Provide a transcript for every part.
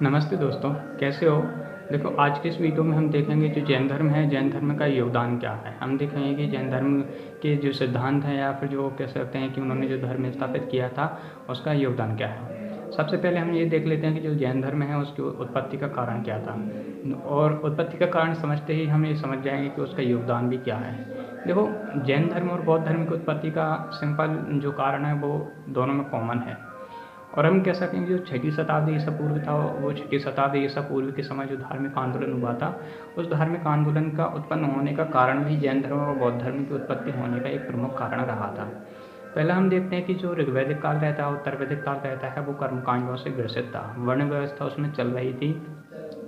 नमस्ते दोस्तों, कैसे हो? देखो, आज के इस वीडियो में हम देखेंगे जो जैन धर्म है, जैन धर्म का योगदान क्या है। हम देखेंगे कि जैन धर्म के जो सिद्धांत हैं या फिर जो कह सकते हैं कि उन्होंने जो धर्म स्थापित किया था, उसका योगदान क्या है। सबसे पहले हम ये देख लेते हैं कि जो जैन धर्म है उसकी उत्पत्ति का कारण क्या था, और उत्पत्ति का कारण समझते ही हम ये समझ जाएंगे कि उसका योगदान भी क्या है। देखो, जैन धर्म और बौद्ध धर्म की उत्पत्ति का सिंपल जो कारण है वो दोनों में कॉमन है। और हम कह सकेंगे जो छठी शताब्दी ईसा पूर्व था, वो छठी शताब्दी ईसा पूर्व के समय जो धार्मिक आंदोलन हुआ था, उस धार्मिक आंदोलन का उत्पन्न होने का कारण भी जैन धर्म और बौद्ध धर्म की उत्पत्ति होने का एक प्रमुख कारण रहा था। पहला हम देखते हैं कि जो ऋग्वैदिक काल रहता है, उत्तर वैदिक काल रहता है, वो कर्मकांडों से ग्रसित था। वर्ण व्यवस्था उसमें चल रही थी।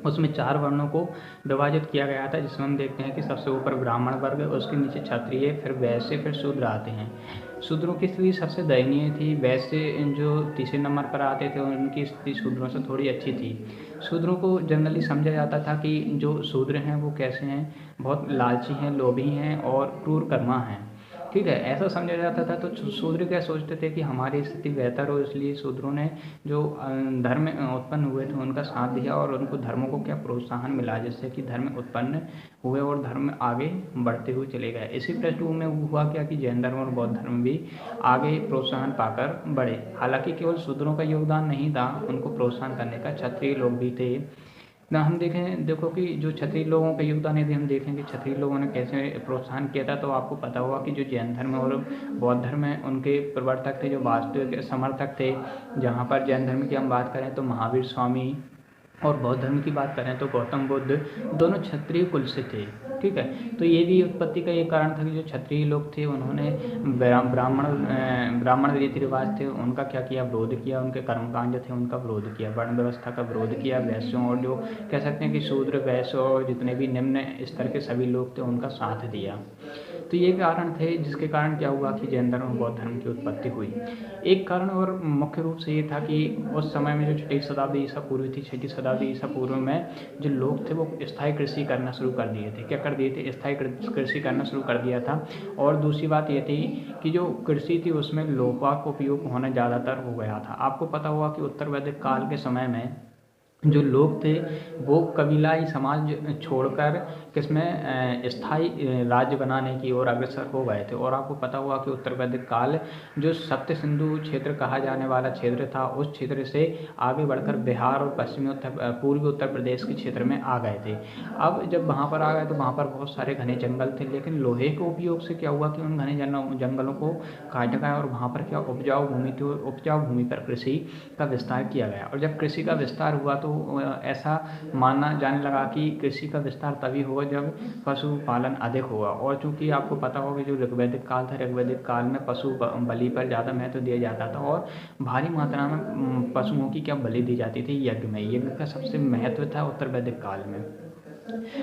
उसमें 4 वर्णों को विभाजित किया गया था, जिसमें हम देखते हैं कि सबसे ऊपर ब्राह्मण वर्ग, उसके नीचे क्षत्रिय, फिर वैश्य, फिर शूद्र आते हैं। शूद्रों की स्थिति सबसे दयनीय थी। वैश्य जो तीसरे नंबर पर आते थे, उनकी स्थिति शूद्रों से थोड़ी अच्छी थी। शूद्रों को जनरली समझा जाता था कि जो शूद्र हैं वो कैसे हैं, बहुत लालची हैं, लोभी हैं और क्रूर कर्मा हैं। ठीक है, ऐसा समझा जाता था। तो शूद्र क्या सोचते थे कि हमारी स्थिति बेहतर हो, इसलिए शूद्रों ने जो धर्म उत्पन्न हुए थे उनका साथ दिया और उनको धर्मों को क्या प्रोत्साहन मिला, जिससे कि धर्म उत्पन्न हुए और धर्म आगे बढ़ते हुए चले गए। इसी पृष्ठभूमि में हुआ क्या कि जैन धर्म और बौद्ध धर्म भी आगे प्रोत्साहन पाकर बढ़े। हालांकि केवल शूद्रों का योगदान नहीं था, उनको प्रोत्साहन करने का क्षत्रिय लोग भी थे ना। हम देखो कि जो क्षत्रिय लोगों का योगदान यदि हम देखें कि क्षत्रिय लोगों ने कैसे प्रोत्साहन किया था, तो आपको पता होगा कि जो जैन धर्म और बौद्ध धर्म है उनके प्रवर्तक थे, जो वास्तविक समर्थक थे। जहाँ पर जैन धर्म की हम बात करें तो महावीर स्वामी, और बौद्ध धर्म की बात करें तो गौतम बुद्ध, दोनों क्षत्रिय कुल से थे। ठीक है, तो ये भी उत्पत्ति का ये कारण था कि जो क्षत्रिय लोग थे उन्होंने ब्राह्मण रीति रिवाज थे उनका क्या किया, विरोध किया। उनके कर्मकांड जो थे उनका विरोध किया, वर्ण व्यवस्था का विरोध किया। वैश्यों और जो कह सकते हैं कि शूद्र, वैश्य और जितने भी निम्न स्तर के सभी लोग थे उनका साथ दिया। तो ये कारण थे जिसके कारण क्या हुआ कि जैन धर्म और बौद्ध धर्म की उत्पत्ति हुई। एक कारण और मुख्य रूप से ये था कि उस समय में जो छठी शताब्दी ईसा पूर्व थी, छठी शताब्दी ईसा पूर्व में जो लोग थे वो स्थायी कृषि करना शुरू कर दिए थे। क्या कर दिए थे? स्थायी कृषि करना शुरू कर दिया था। और दूसरी बात ये थी कि जो कृषि थी उसमें लोहा का उपयोग होना ज़्यादातर हो गया था। आपको पता होगा कि उत्तर वैदिक काल के समय में जो लोग थे वो कबीलाई समाज छोड़कर किसमें स्थायी राज्य बनाने की ओर अग्रसर हो गए थे। और आपको पता हुआ कि उत्तर वैदिक काल जो सप्त सिंधु क्षेत्र कहा जाने वाला क्षेत्र था, उस क्षेत्र से आगे बढ़कर बिहार और पूर्वी उत्तर प्रदेश के क्षेत्र में आ गए थे। अब जब वहाँ पर आ गए तो वहाँ पर बहुत सारे घने जंगल थे, लेकिन लोहे के उपयोग से क्या हुआ कि उन घने जंगलों को काटा गया और वहाँ पर क्या उपजाऊ भूमि थी, उपजाऊ भूमि पर कृषि का विस्तार किया गया। और जब कृषि का विस्तार हुआ तो ऐसा माना जाने लगा कि कृषि का विस्तार तभी होगा जब पशुपालन अधिक होगा। और चूंकि आपको पता होगा जो ऋग्वैदिक काल था, ऋग्वैदिक काल में पशु बलि पर ज़्यादा महत्व दिया जाता था और भारी मात्रा में पशुओं की क्या बलि दी जाती थी यज्ञ में। यज्ञ का सबसे महत्व था उत्तर वैदिक काल में।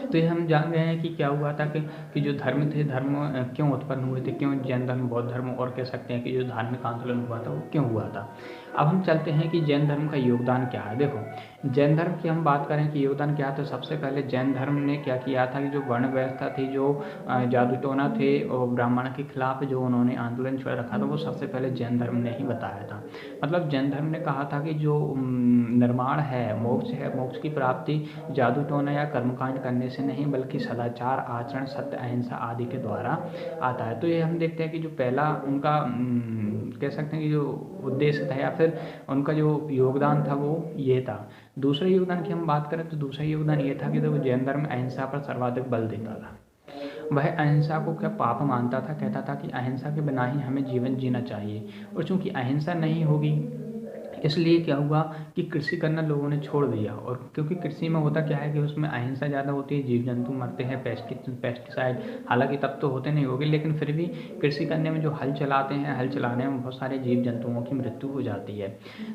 तो ये हम जान गए हैं कि क्या हुआ था कि जो धर्म थे, धर्म क्यों उत्पन्न हुए थे, क्यों जैन धर्म, बौद्ध धर्म, और कह सकते हैं कि जो धार्मिक आंदोलन हुआ था वो क्यों हुआ था। अब हम चलते हैं कि जैन धर्म का योगदान क्या है। देखो, जैन धर्म की हम बात करें कि योगदान क्या है, तो सबसे पहले जैन धर्म ने क्या किया था कि जो वर्ण व्यवस्था थी, जो जादू टोना थे और ब्राह्मण के खिलाफ जो उन्होंने आंदोलन छेड़ रखा था, वो सबसे पहले जैन धर्म ने ही बताया था। मतलब जैन धर्म ने कहा था कि जो निर्माण है, मोक्ष की प्राप्ति जादू टोना या कर्मकांड करने से नहीं, बल्कि सदाचार, आचरण, सत्य, अहिंसा आदि के द्वारा आता है। तो ये हम देखते हैं कि जो पहला उनका कह सकते हैं कि जो उद्देश्य था या फिर उनका जो योगदान था वो ये था। दूसरे योगदान की हम बात करें तो दूसरा योगदान ये था कि वो जैन धर्म अहिंसा पर सर्वाधिक बल देता था। वह अहिंसा को क्या पाप मानता था, कहता था कि अहिंसा के बिना ही हमें जीवन जीना चाहिए। और चूंकि अहिंसा नहीं होगी, इसलिए क्या हुआ कि कृषि करना लोगों ने छोड़ दिया। और क्योंकि कृषि में होता क्या है कि उसमें अहिंसा ज़्यादा होती है, जीव जंतु मरते हैं, पेस्टिसाइड, हालांकि तब तो होते नहीं होंगे, लेकिन फिर भी कृषि करने में जो हल चलाते हैं, हल चलाने में बहुत सारे जीव जंतुओं की मृत्यु हो जाती है।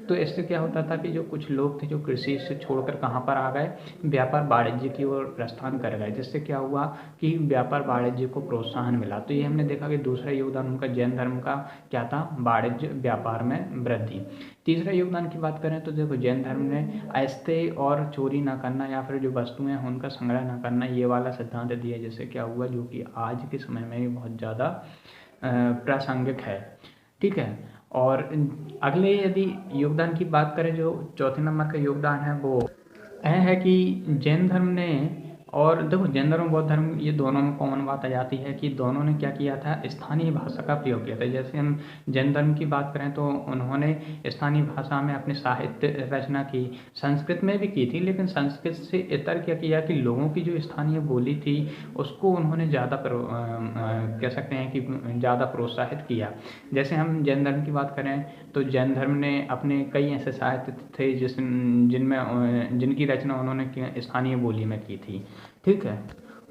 तो इससे क्या होता था कि जो कुछ लोग थे जो कृषि से छोड़कर कहाँ पर आ गए, व्यापार वाणिज्य की ओर प्रस्थान कर गए, जिससे क्या हुआ कि व्यापार वाणिज्य को प्रोत्साहन मिला। तो ये हमने देखा कि दूसरा योगदान उनका जैन धर्म का क्या था, वाणिज्य व्यापार में वृद्धि। तीसरा योगदान की बात करें तो देखो, जैन धर्म ने ऐस्ते और चोरी ना करना या फिर जो वस्तुएं हैं उनका संग्रह ना करना, ये वाला सिद्धांत दिया, जिससे क्या हुआ जो कि आज के समय में भी बहुत ज़्यादा प्रासंगिक है। ठीक है, और अगले यदि योगदान की बात करें, जो चौथे नंबर का योगदान है वो यह है कि जैन धर्म ने, और देखो जैन धर्म बौद्ध धर्म ये दोनों में कॉमन बात आ जाती है कि दोनों ने क्या किया था, स्थानीय भाषा का प्रयोग किया था। जैसे हम जैन धर्म की बात करें तो उन्होंने स्थानीय भाषा में अपनी साहित्य रचना की, संस्कृत में भी की थी, लेकिन संस्कृत से इतर क्या किया कि लोगों की जो स्थानीय बोली थी उसको उन्होंने ज़्यादा कह सकते हैं कि ज़्यादा प्रोत्साहित किया। जैसे हम जैन धर्म की बात करें तो जैन धर्म ने अपने कई ऐसे साहित्य थे जिनकी रचना उन्होंने स्थानीय बोली में की थी, ठीक है।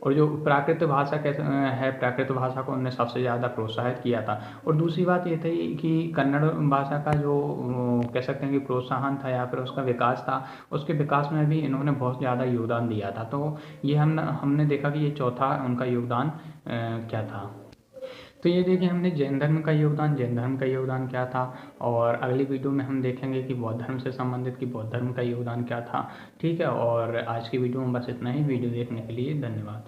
और जो प्राकृत भाषा है, प्राकृत भाषा को उन्होंने सबसे ज़्यादा प्रोत्साहित किया था। और दूसरी बात ये थी कि कन्नड़ भाषा का जो कह सकते हैं कि प्रोत्साहन था या फिर उसका विकास था, उसके विकास में भी इन्होंने बहुत ज़्यादा योगदान दिया था। तो ये हमने देखा कि ये चौथा उनका योगदान क्या था। तो ये देखिए हमने जैन धर्म का योगदान क्या था, और अगली वीडियो में हम देखेंगे कि बौद्ध धर्म से संबंधित कि बौद्ध धर्म का योगदान क्या था, ठीक है। और आज की वीडियो में बस इतना ही। वीडियो देखने के लिए धन्यवाद।